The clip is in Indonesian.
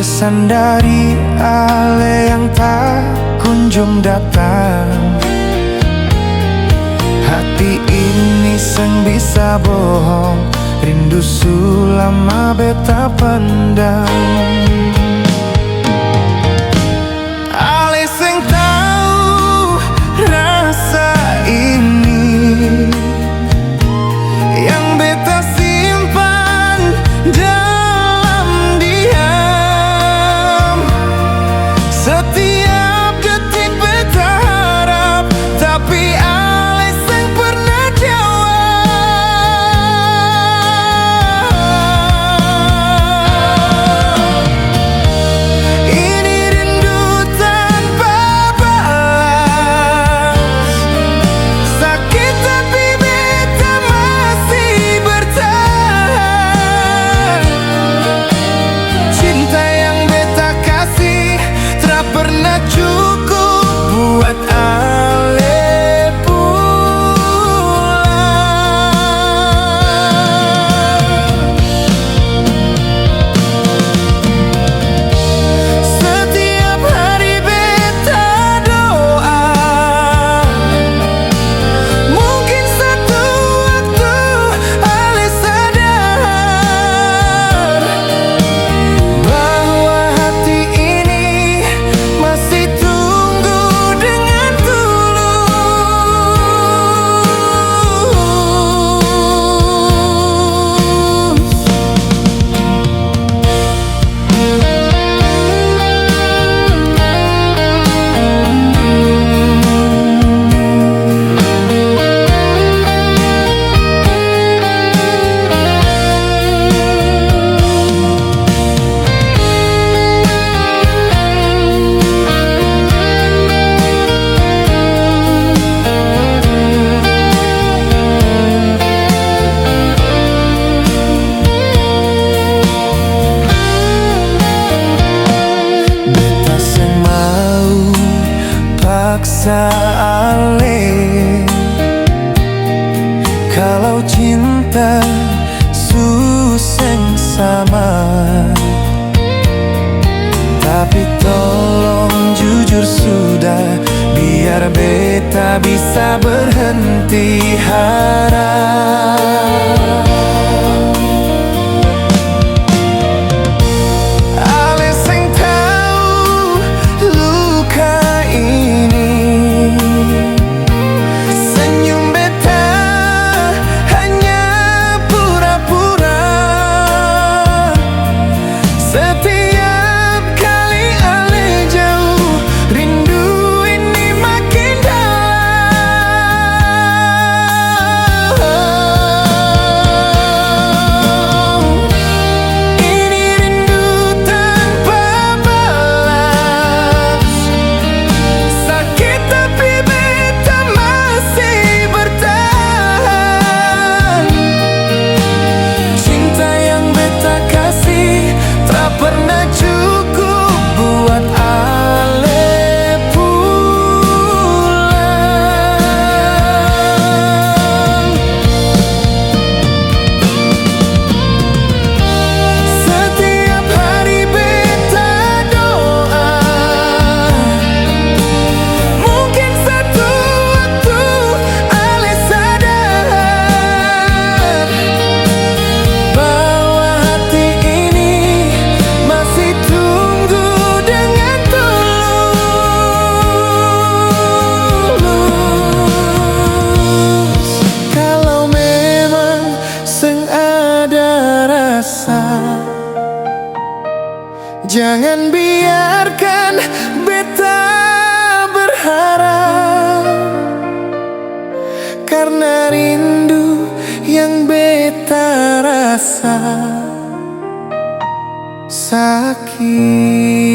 pesan dari Ale yang tak kunjung datang. Hati ini seng bisa bohong, rindu sulama beta pendam. Ale seng tahu rasa ini yang beta simpan dalam diam. Setiap detik beta harap, tapi Ale seng pernah jawab. Ini rindu tanpa balas, sakit tapi beta masih bertahan. Cinta yang beta kasih tak pernah cukup buat Ale pulang. Setiap hari beta doa, mungkin satu waktu Ale sadar bahwa hati ini masih tunggu dengan tulus. Beta seng mau paksa Ale, kalau cinta suseng sama. Tapi tolong jujur sudah, biar beta bisa berhenti harap. Ale seng tahu luka ini, senyum beta hanya pura-pura. Setiap kali Ale jauh, rindu ini makin dalam. Ini rindu tanpa balas, sakit tapi beta masih bertahan. Cinta yang beta kasih tak pernah cukup buat Ale pulang. Setiap hari beta doa, mungkin satu waktu Ale sadar bahwa hati ini masih tunggu dengan tulus. Kalau memang seng ada rasa, jangan biarkan beta berharap, karena rindu yang beta rasa sakit.